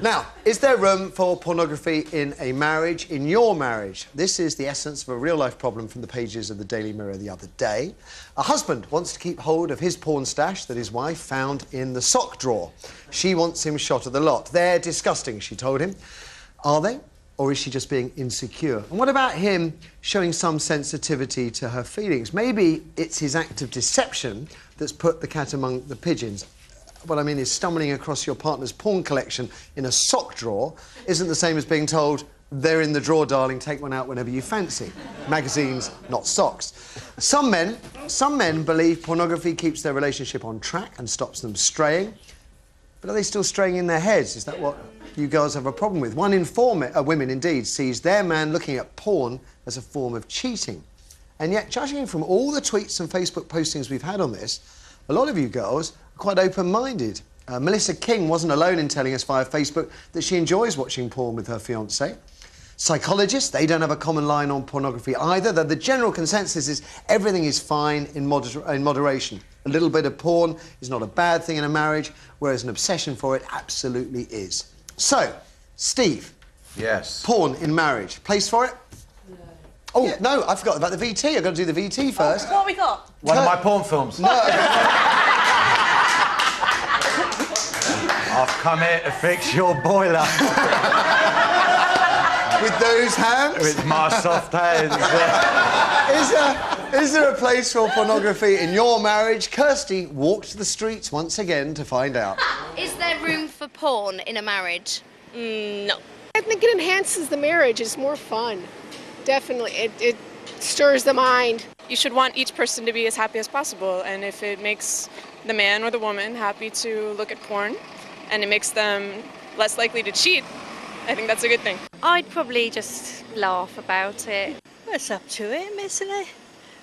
Now, is there room for pornography in a marriage, in your marriage? This is the essence of a real-life problem from the pages of the Daily Mirror the other day. A husband wants to keep hold of his porn stash that his wife found in the sock drawer. She wants him shot of the lot. They're disgusting, she told him. Are they? Or is she just being insecure? And what about him showing some sensitivity to her feelings? Maybe it's his act of deception that's put the cat among the pigeons. What I mean is stumbling across your partner's porn collection in a sock drawer isn't the same as being told, they're in the drawer, darling, take one out whenever you fancy. Magazines, not socks. Some men believe pornography keeps their relationship on track and stops them straying. But are they still straying in their heads? Is that what you girls have a problem with? One in four women, indeed, sees their man looking at porn as a form of cheating. And yet, judging from all the tweets and Facebook postings we've had on this, a lot of you girls are quite open-minded. Melissa King wasn't alone in telling us via Facebook that she enjoys watching porn with her fiancé. Psychologists, they don't have a common line on pornography either, though the general consensus is everything is fine in moderation. A little bit of porn is not a bad thing in a marriage, whereas an obsession for it absolutely is. So, Steve. Yes. Porn in marriage. Place for it? No. Oh, yeah. No, I forgot about the VT. I've got to do the VT first. What have we got? One of my porn films. No. I've come here to fix your boiler. With those hands? With my soft hands. Is there a place for pornography in your marriage? Kirsty walked the streets once again to find out. Is there room for porn in a marriage? No. I think it enhances the marriage. It's more fun. Definitely. It stirs the mind. You should want each person to be as happy as possible, and if it makes the man or the woman happy to look at porn and it makes them less likely to cheat, I think that's a good thing. I'd probably just laugh about it. Well, it's up to him, isn't it?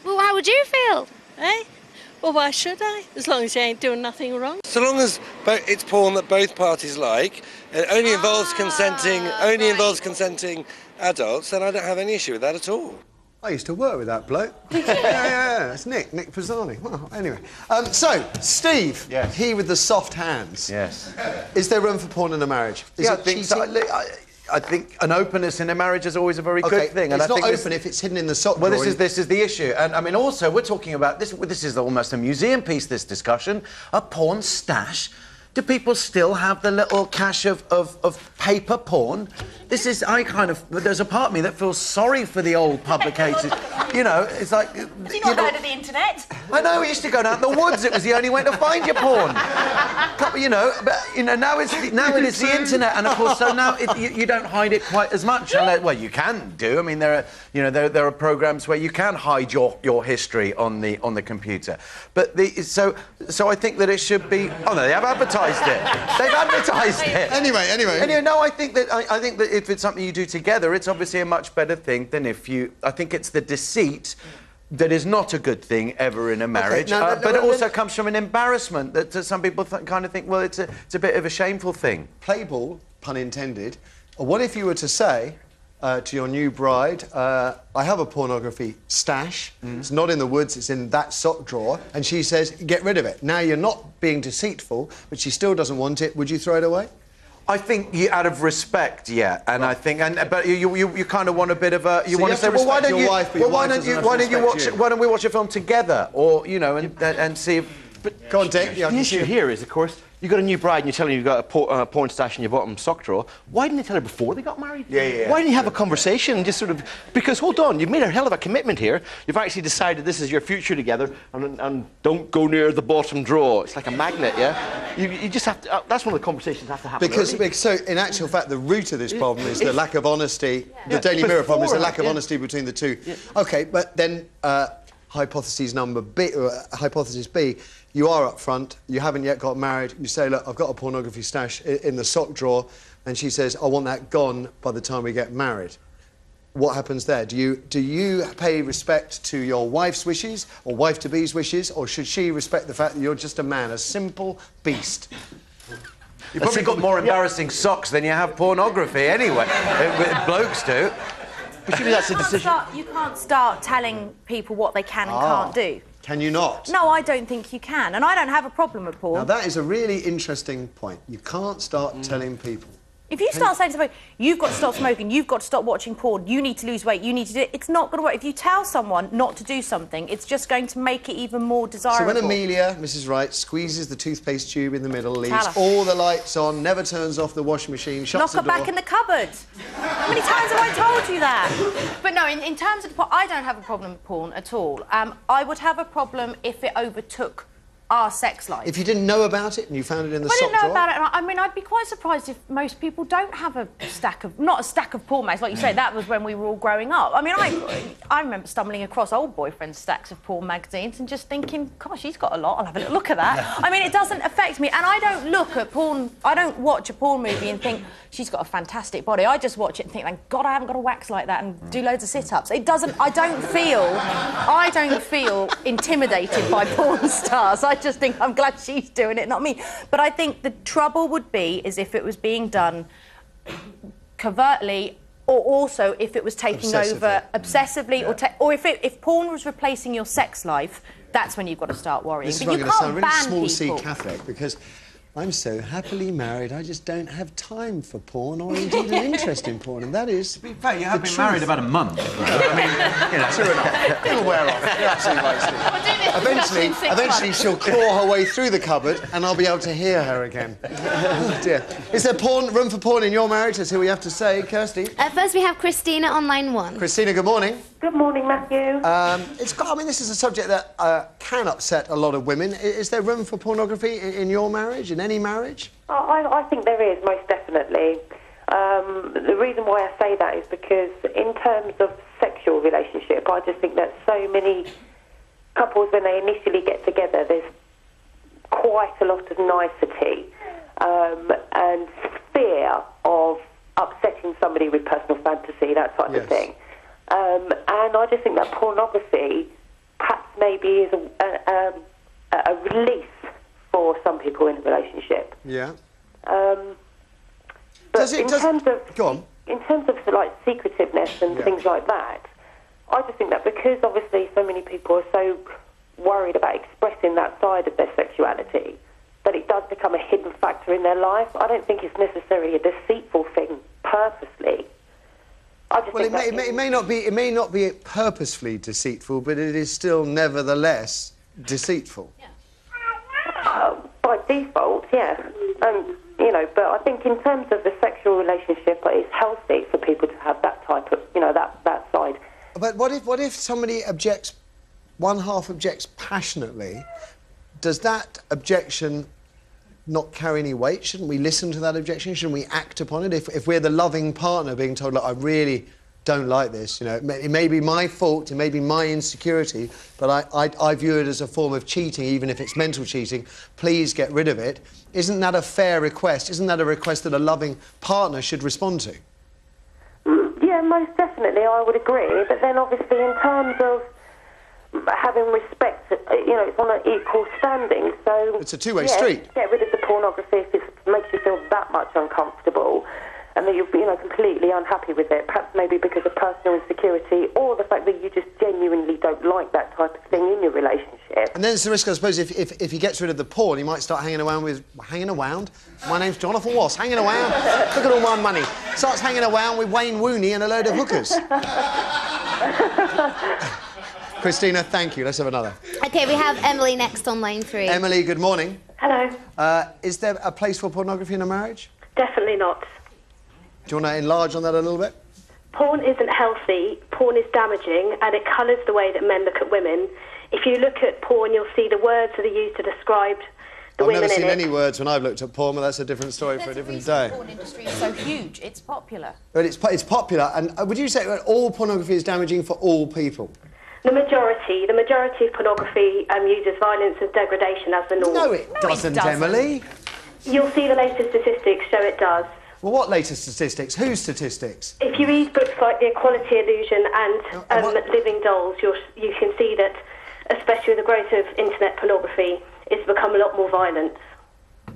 Well, how would you feel? Eh? Well, why should I? As long as he ain't doing nothing wrong. So long as it's porn that both parties like, and only involves consenting adults, then I don't have any issue with that at all. I used to work with that bloke. Yeah, it's Nick Pizzani. Well, anyway. So, Steve. Yes. He with the soft hands. Yes. Is there room for porn in a marriage? I think so. I think an openness in a marriage is always a very good thing. It's not open if it's hidden in the sock drawer. Well, this is the issue. And, I mean, also, we're talking about this. This is almost a museum piece, this discussion. A porn stash. Do people still have the little cache of paper porn? This is, there's a part of me that feels sorry for the old publicated. You know, it's like... Have you not heard of the internet? I know, we used to go down to the woods. It was the only way to find your porn. Now it is the internet, and of course, so now you don't hide it quite as much. Well, you can do. I mean, there are programs where you can hide your history on the computer. But so I think that it should be. Oh no, they have advertised it. They've advertised it. Anyway. No, I think that if it's something you do together, it's obviously a much better thing than if you. I think it's the deceit that is not a good thing ever in a marriage, but it also comes from an embarrassment that some people kind of think, well, it's a bit of a shameful thing. Play ball, pun intended. Or what if you were to say to your new bride, I have a pornography stash, it's not in the woods, it's in that sock drawer, and she says, get rid of it. Now, you're not being deceitful, but she still doesn't want it. Would you throw it away? I think out of respect, yeah, and right. I think, but you kind of want a bit of a. You want to say, well, why don't you? Why don't we watch a film together, or and see if. But go on, Dick. The issue here is, of course, you've got a new bride and you're telling her you've got a porn stash in your bottom sock drawer. Why didn't you tell her before they got married? Yeah. Why didn't you have a conversation and just sort of... Because, hold on, you've made a hell of a commitment here. You've actually decided this is your future together, and don't go near the bottom drawer. It's like a magnet, yeah? You just have to... that's one of the conversations that have to happen early. So, in actual fact, the root of this problem is the lack of honesty. Yeah. The Daily Mirror problem is the lack of honesty between the two. Yeah. OK, but then hypothesis B, you are up front, you haven't yet got married, you say, look, I've got a pornography stash in the sock drawer, and she says, I want that gone by the time we get married. What happens there? Do you pay respect to your wife's wishes, or wife-to-be's wishes, or should she respect the fact that you're just a man, a simple beast? You've probably got more embarrassing socks than you have pornography anyway. Blokes do. But surely that's a decision. You can't start telling people what they can and can't do. Can you not? No, I don't think you can, and I don't have a problem with porn. Now, that is a really interesting point. You can't start telling people. If you start saying to somebody, you've got to stop smoking, you've got to stop watching porn, you need to lose weight, you need to do it, it's not going to work. If you tell someone not to do something, it's just going to make it even more desirable. So when Amelia, Mrs. Wright, squeezes the toothpaste tube in the middle, leaves Tell her. all the lights on, never turns off the washing machine, shuts Lock the her door... back in the cupboard. How many times have I told you that? But no, in terms of... I don't have a problem with porn at all. I would have a problem if it overtook our sex life. If you didn't know about it and you found it in the I sock didn't know drawer? about it. I mean, I'd be quite surprised if most people don't have a stack of... Not a stack of porn mags, like you say, that was when we were all growing up. I mean, I remember stumbling across old boyfriend's stacks of porn magazines and just thinking, gosh, he's got a lot, I'll have a little look at that. I mean, it doesn't affect me. And I don't look at porn... I don't watch a porn movie and think, she's got a fantastic body. I just watch it and think, thank God I haven't got to wax like that and do loads of sit-ups. It doesn't... I don't feel intimidated by porn stars. I just think, I'm glad she's doing it, not me. But I think the trouble would be is if it was being done covertly, or also if it was taking over obsessively, or if porn was replacing your sex life, that's when you've got to start worrying. This is but going you to sound can't really ban small-c people. Catholic, because I'm so happily married, I just don't have time for porn or indeed an interest in porn, and that is... To be fair, you have been married about a month. I mean, you know... True enough. It'll wear off. You're absolutely right, Steve. Eventually she'll claw her way through the cupboard and I'll be able to hear her again. Oh, dear. Is there room for porn in your marriage? Let's hear what you have to say, Kirsty. First, we have Christina on line 1. Christina, good morning. Good morning, Matthew. This is a subject that can upset a lot of women. Is there room for pornography in your marriage, in any marriage? I think there is, most definitely. The reason why I say that is because in terms of sexual relationship, I just think that so many couples, when they initially get together, there's quite a lot of nicety and fear of upsetting somebody with personal fantasy, that type of thing. And I just think that pornography perhaps maybe is a release for some people in a relationship. Yeah. But in terms of like secretiveness and Yeah. things like that, I just think that because obviously so many people are so worried about expressing that side of their sexuality, that it does become a hidden factor in their life. I don't think it's necessarily a deceitful thing purposely. I just think it may not be purposefully deceitful, but it is still nevertheless deceitful. By default, yeah. But I think in terms of the sexual relationship, it's healthy for people to have that type of, that side. But what if somebody objects, one half objects passionately? Does that objection not carry any weight? Shouldn't we listen to that objection? Shouldn't we act upon it? If we're the loving partner being told, look, I really don't like this, it may be my fault, it may be my insecurity, but I view it as a form of cheating, even if it's mental cheating, please get rid of it. Isn't that a fair request? Isn't that a request that a loving partner should respond to? Yeah, most definitely, I would agree. But then obviously in terms of having respect, it's on an equal standing, so... It's a two-way street. Get rid of the pornography if it makes you feel that much uncomfortable and that you're, completely unhappy with it, perhaps maybe because of personal insecurity or the fact that you just genuinely don't like that type of thing in your relationship. And then it's the risk, I suppose, if he gets rid of the porn, he might start hanging around? My name's Jonathan Wass, hanging around. Look at all my money. Starts hanging around with Wayne Wooney and a load of hookers. Christina, thank you. Let's have another. Okay, we have Emily next on line 3. Emily, good morning. Hello. Is there a place for pornography in a marriage? Definitely not. Do you want to enlarge on that a little bit? Porn isn't healthy, porn is damaging, and it colours the way that men look at women. If you look at porn, you'll see the words that are used to describe the women in it. I've never seen any words when I've looked at porn, but that's a different story for a different day. The porn industry is so huge, it's popular. But it's popular, and would you say that all pornography is damaging for all people? The majority of pornography uses violence and degradation as the norm. No, it doesn't, Emily. You'll see the latest statistics show it does. Well, what latest statistics? Whose statistics? If you read books like The Equality Illusion and Living Dolls, you can see that, especially with the growth of internet pornography, it's become a lot more violent.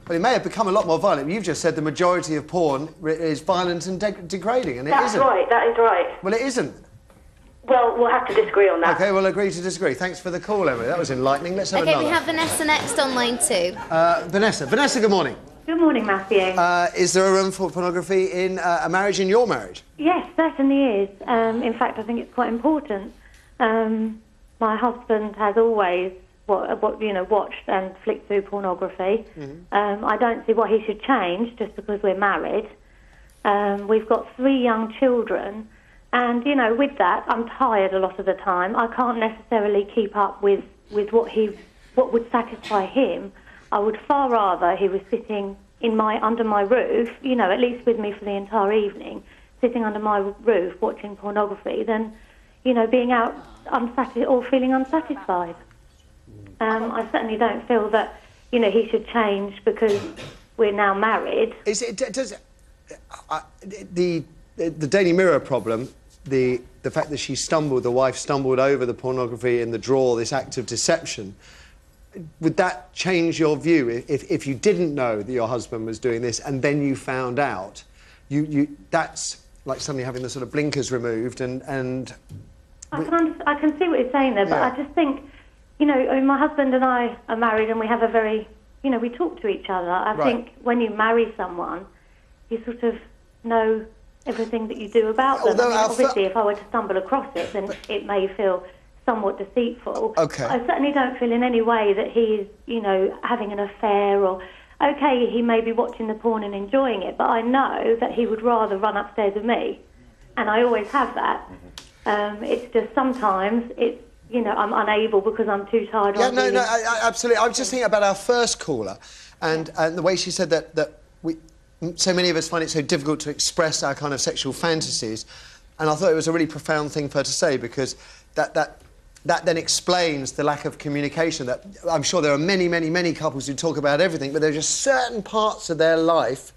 Well, it may have become a lot more violent. You've just said the majority of porn is violent and degrading, and it isn't. That's right, that is right. Well, it isn't. Well, we'll have to disagree on that. OK, we'll agree to disagree. Thanks for the call, Emily. That was enlightening. Let's have Okay, another. we have Vanessa next on line 2. Vanessa, good morning. Good morning, Matthew. Is there a room for pornography in a marriage, in your marriage? Yes, certainly is. In fact, I think it's quite important. My husband has always watched and flicked through pornography. I don't see why he should change just because we're married. We've got 3 young children, and with that, I'm tired a lot of the time. I can't necessarily keep up with what would satisfy him. I would far rather he was sitting under my roof, at least with me for the entire evening, sitting under my roof watching pornography, than, being out unsatisfied or feeling unsatisfied. I certainly don't feel that, he should change because we're now married. The Daily Mirror problem, the fact that the wife stumbled over the pornography in the drawer, this act of deception, would that change your view if you didn't know that your husband was doing this and then you found out? That's like suddenly having the sort of blinkers removed and... I can see what you're saying there, but I just think, my husband and I are married and we have a very, we talk to each other. I think when you marry someone, you sort of know everything that you do about them. Obviously, if I were to stumble across it, then it may feel somewhat deceitful. Okay. I certainly don't feel in any way that he is, having an affair or... OK, he may be watching the porn and enjoying it, but I know that he would rather run upstairs with me. And I always have that. It's just sometimes it's, I'm unable because I'm too tired. Absolutely. I was just thinking about our first caller and the way she said that so many of us find it so difficult to express our kind of sexual fantasies. And I thought it was a really profound thing for her to say, because that then explains the lack of communication. That I'm sure there are many, many, many couples who talk about everything, but there are just certain parts of their life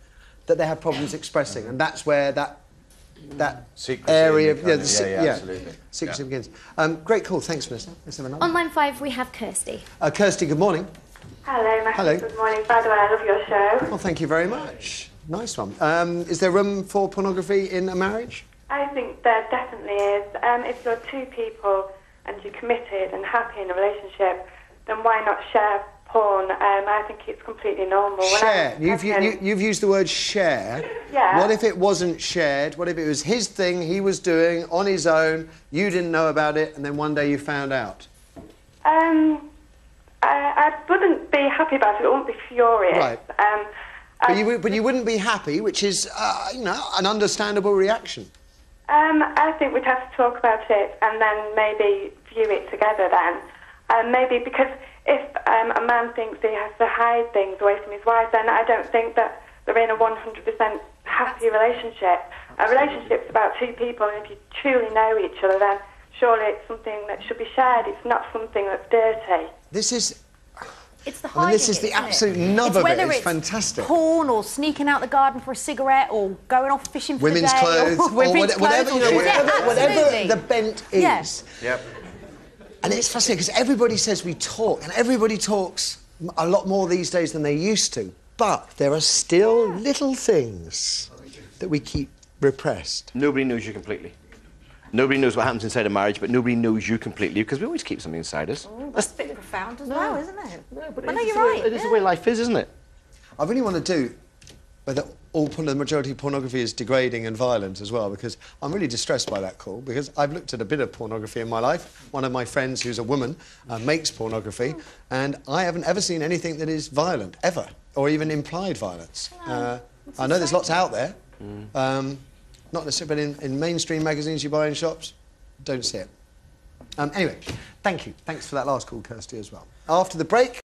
that they have problems expressing, and that's where that secrecy area of secrecy begins. Great call, thanks, Melissa. Let's have another. On line 5, we have Kirsty. Kirsty, good morning. Hello, Matthew. Hello. Good morning. By the way, I love your show. Well, thank you very much. Nice one. Is there room for pornography in a marriage? I think there definitely is. If you're 2 people and you're committed and happy in a relationship, then why not share porn? I think it's completely normal. Share. You've used the word share. Yeah. What if it wasn't shared? What if it was his thing he was doing on his own, you didn't know about it, and then one day you found out? I wouldn't be happy about it. I wouldn't be furious. Right. But you wouldn't be happy, which is, an understandable reaction. I think we'd have to talk about it and then maybe view it together then. Maybe because if a man thinks he has to hide things away from his wife, then I don't think that they're in a 100% happy relationship. A relationship's about 2 people, and if you truly know each other, then surely it's something that should be shared. It's not something that's dirty. This is... It's the hiding. This is the absolute nub of it. It's fantastic. Porn or sneaking out the garden for a cigarette or going off fishing for women's the day. Clothes, or whatever the bent is. Yeah. Yep. And it's fascinating because everybody says we talk, and everybody talks a lot more these days than they used to. But there are still little things that we keep repressed. Nobody knows you completely. Nobody knows what happens inside a marriage, but nobody knows you completely, because we always keep something inside us. Oh, that's a bit profound as well, isn't it? No, but you're right. It is the way life is, isn't it? I really want to do whether the majority of pornography is degrading and violent as well, because I'm really distressed by that call, because I've looked at a bit of pornography in my life. One of my friends, who's a woman, makes pornography, and I haven't ever seen anything that is violent, ever, or even implied violence. I know there's lots out there. Not necessarily, but in mainstream magazines you buy in shops, don't see it. Anyway, thank you. Thanks for that last call, Kirsty, as well. After the break...